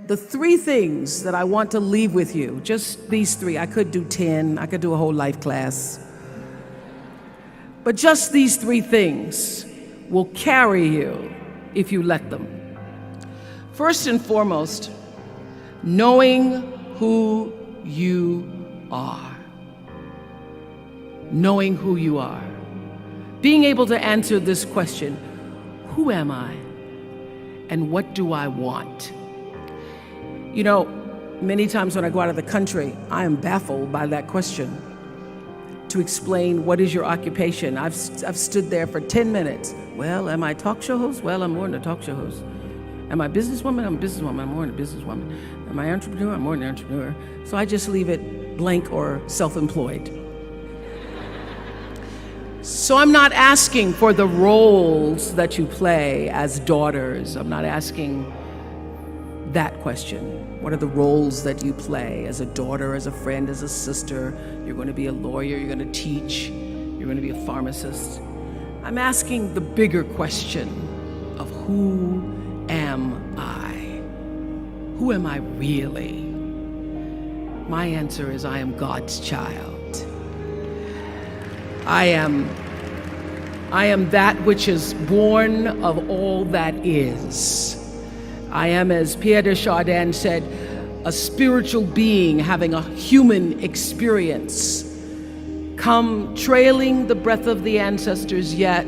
The three things that I want to leave with you, just these three. I could do 10, I could do a whole life class. But just these three things will carry you if you let them. First and foremost, knowing who you are. Knowing who you are. Being able to answer this question, who am I? And what do I want? You know, many times when I go out of the country, I am baffled by that question. To explain what is your occupation. I've stood there for 10 minutes. Well, am I a talk show host? Well, I'm more than a talk show host. Am I a businesswoman? I'm a businesswoman. I'm more than a businesswoman. Am I an entrepreneur? I'm more than an entrepreneur. So I just leave it blank or self-employed. So I'm not asking for the roles that you play as daughters. I'm not asking that question. What are the roles that you play as a daughter, as a friend, as a sister? You're going to be a lawyer, you're going to teach, you're going to be a pharmacist. I'm asking the bigger question of who am I? Who am I really? My answer is I am God's child. I am that which is born of all that is. I am, as Pierre de Chardin said, a spiritual being having a human experience, come trailing the breath of the ancestors yet,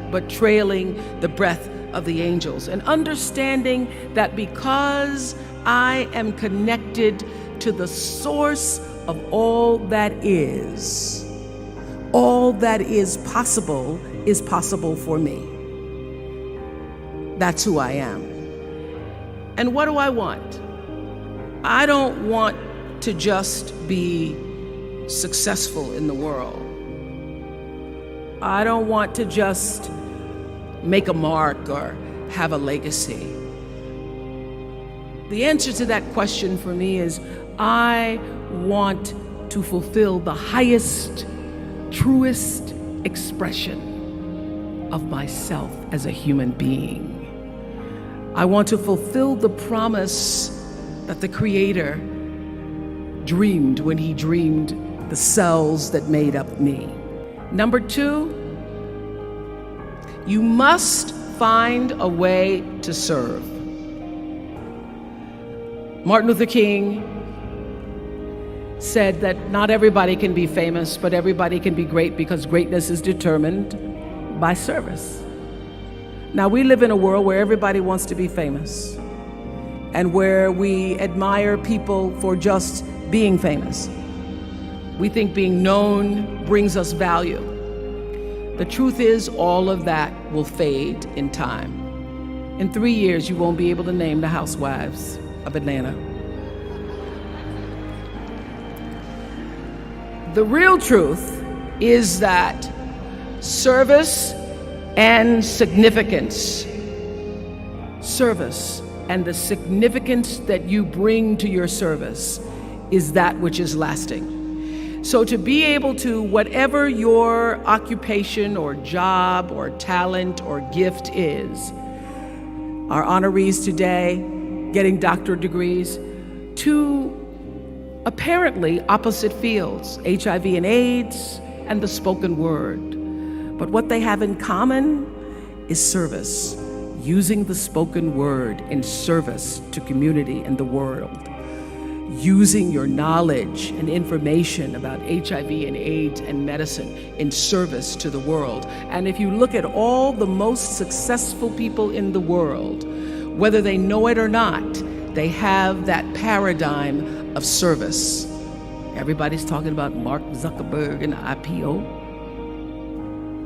but trailing the breath of the angels. And understanding that because I am connected to the source of all that is possible for me. That's who I am. And what do I want? I don't want to just be successful in the world. I don't want to just make a mark or have a legacy. The answer to that question for me is I want to fulfill the highest, truest expression of myself as a human being. I want to fulfill the promise that the Creator dreamed when He dreamed the cells that made up me. Number two, you must find a way to serve. Martin Luther King said that not everybody can be famous, but everybody can be great because greatness is determined by service. Now, we live in a world where everybody wants to be famous and where we admire people for just being famous. We think being known brings us value. The truth is, all of that will fade in time. In 3 years, you won't be able to name the housewives of Atlanta. The real truth is that service and significance, service and the significance that you bring to your service is that which is lasting. So to be able to, whatever your occupation or job or talent or gift is, our honorees today getting doctorate degrees, to apparently opposite fields, HIV and AIDS and the spoken word. But what they have in common is service, using the spoken word in service to community and the world, using your knowledge and information about HIV and AIDS and medicine in service to the world. And if you look at all the most successful people in the world, whether they know it or not, they have that paradigm of service. Everybody's talking about Mark Zuckerberg and IPO.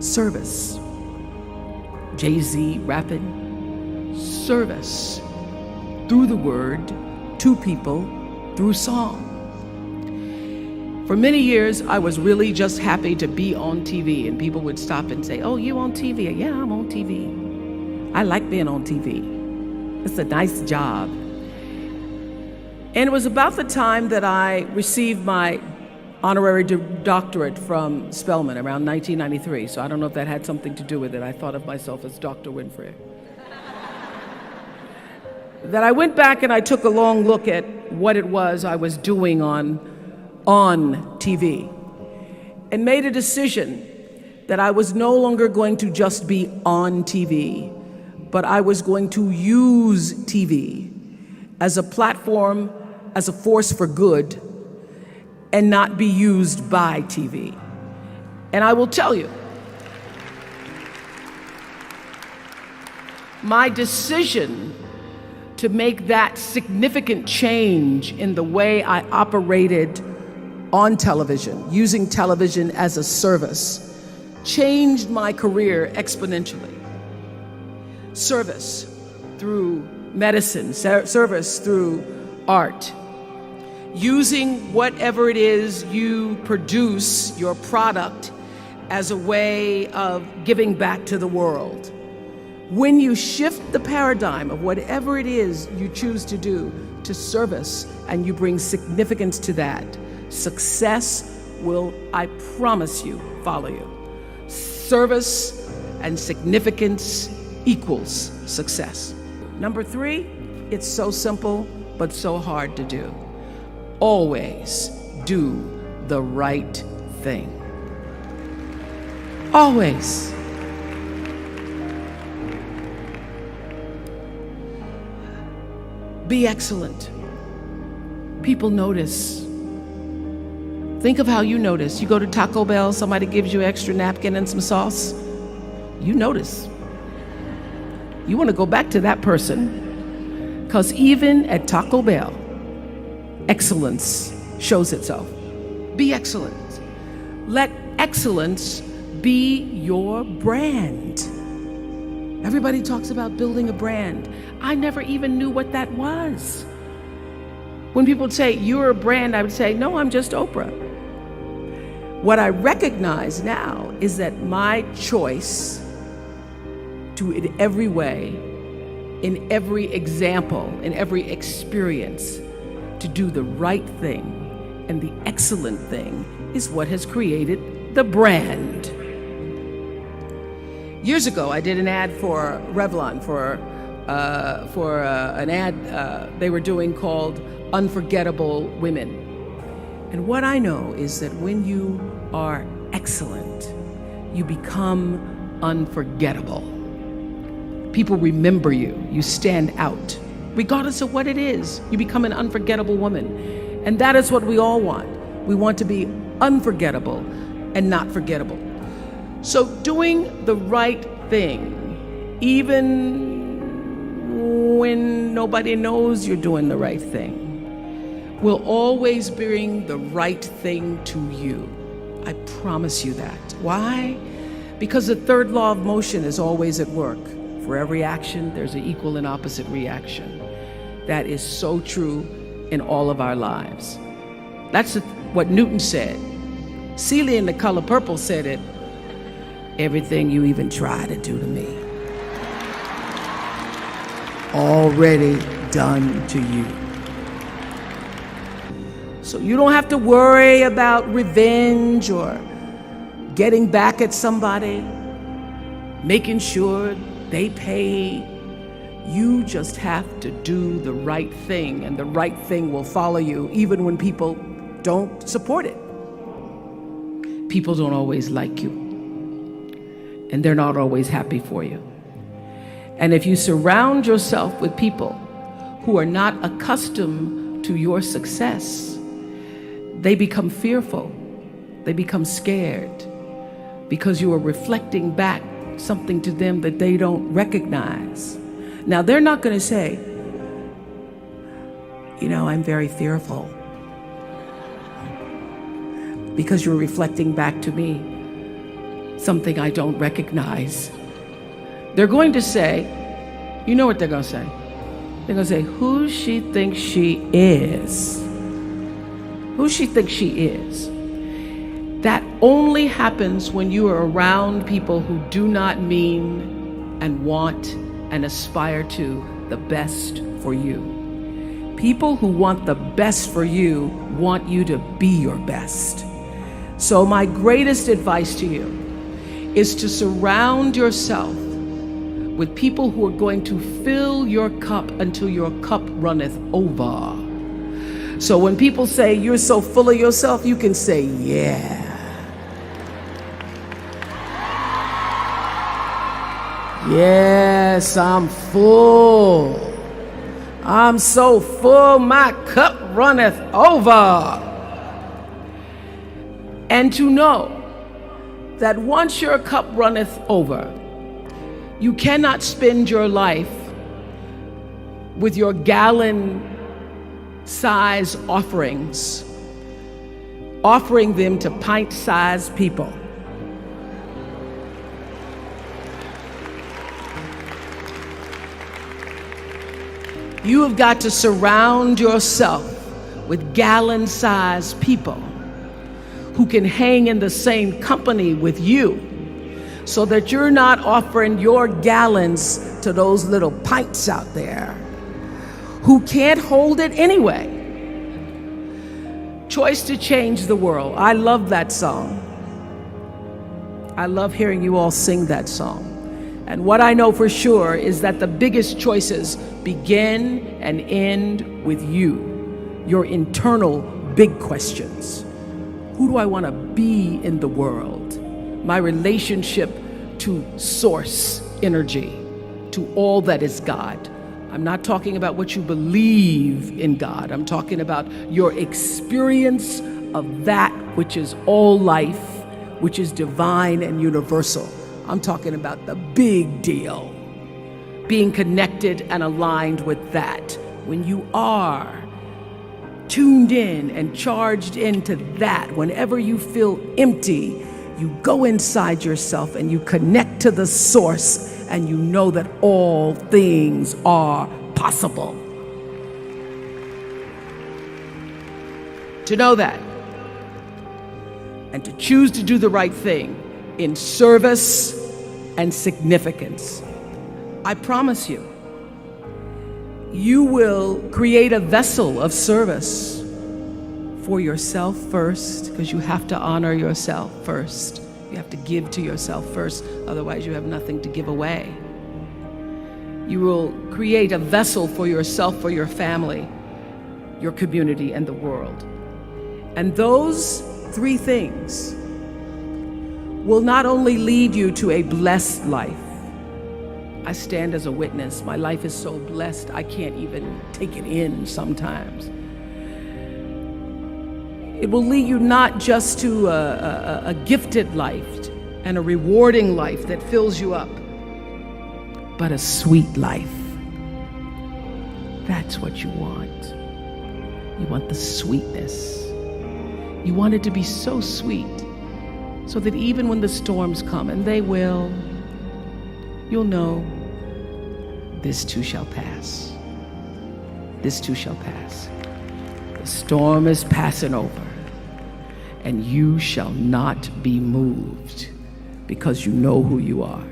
Service. Jay-Z rapping. Service. Through the word, to people, through song. For many years, I was really just happy to be on TV, and people would stop and say, "Oh, you on TV?" "Yeah, I'm on TV. I like being on TV. It's a nice job." And it was about the time that I received my honorary doctorate from Spelman around 1993. So I don't know if that had something to do with it. I thought of myself as Dr. Winfrey. that I went back and I took a long look at what it was I was doing on TV and made a decision that I was no longer going to just be on TV, but I was going to use TV as a platform, as a force for good, and not be used by TV. And I will tell you, my decision to make that significant change in the way I operated on television, using television as a service, changed my career exponentially. Service through medicine, service through art, using whatever it is you produce, your product, as a way of giving back to the world. When you shift the paradigm of whatever it is you choose to do to service, and you bring significance to that, success will, I promise you, follow you. Service and significance equals success. Number 3, it's so simple, but so hard to do. Always do the right thing. Always. Be excellent. People notice. Think of how you notice. You go to Taco Bell, somebody gives you an extra napkin and some sauce. You notice. You want to go back to that person, because even at Taco Bell, excellence shows itself. Be excellent. Let excellence be your brand. Everybody talks about building a brand. I never even knew what that was. When people would say, you're a brand, I would say, no, I'm just Oprah. What I recognize now is that my choice to, in every way, in every example, in every experience, to do the right thing and the excellent thing is what has created the brand. Years ago, I did an ad for Revlon for an ad they were doing called Unforgettable Women. And what I know is that when you are excellent, you become unforgettable. People remember you. You stand out. Regardless of what it is, you become an unforgettable woman. And that is what we all want. We want to be unforgettable and not forgettable. So doing the right thing, even when nobody knows you're doing the right thing, will always bring the right thing to you. I promise you that. Why? Because the third law of motion is always at work. For every action, there's an equal and opposite reaction. That is so true in all of our lives. That's what Newton said. Celia in The Color Purple said it. Everything you even try to do to me, already done to you. So you don't have to worry about revenge or getting back at somebody, making sure they pay. You just have to do the right thing, and the right thing will follow you even when people don't support it. People don't always like you, and they're not always happy for you. And if you surround yourself with people who are not accustomed to your success, they become fearful, they become scared, because you are reflecting back something to them that they don't recognize. Now, they're not going to say, you know, I'm very fearful, because you're reflecting back to me something I don't recognize. They're going to say, you know what they're going to say? They're going to say, who she thinks she is. Who she thinks she is. That only happens when you are around people who do not mean and want and aspire to the best for you. People who want the best for you want you to be your best. So my greatest advice to you is to surround yourself with people who are going to fill your cup until your cup runneth over. So when people say you're so full of yourself, you can say, yeah. Yes, I'm full. I'm so full, my cup runneth over. And to know that once your cup runneth over, you cannot spend your life with your gallon-size offerings, offering them to pint-sized people. You have got to surround yourself with gallon-sized people who can hang in the same company with you, so that you're not offering your gallons to those little pints out there who can't hold it anyway. Choice to Change the World. I love that song. I love hearing you all sing that song. And what I know for sure is that the biggest choices begin and end with you, your internal big questions. Who do I want to be in the world? My relationship to source energy, to all that is God. I'm not talking about what you believe in God. I'm talking about your experience of that which is all life, which is divine and universal. I'm talking about the big deal. Being connected and aligned with that. When you are tuned in and charged into that, whenever you feel empty, you go inside yourself and you connect to the source, and you know that all things are possible. To know that, and to choose to do the right thing in service and significance, I promise you, you will create a vessel of service for yourself first, because you have to honor yourself first. You have to give to yourself first, otherwise you have nothing to give away. You will create a vessel for yourself, for your family, your community, and the world. And those three things will not only lead you to a blessed life. I stand as a witness. My life is so blessed, I can't even take it in sometimes. It will lead you not just to a gifted life and a rewarding life that fills you up, but a sweet life. That's what you want. You want the sweetness. You want it to be so sweet, so that even when the storms come, and they will, you'll know, this too shall pass. This too shall pass. The storm is passing over, and you shall not be moved, because you know who you are.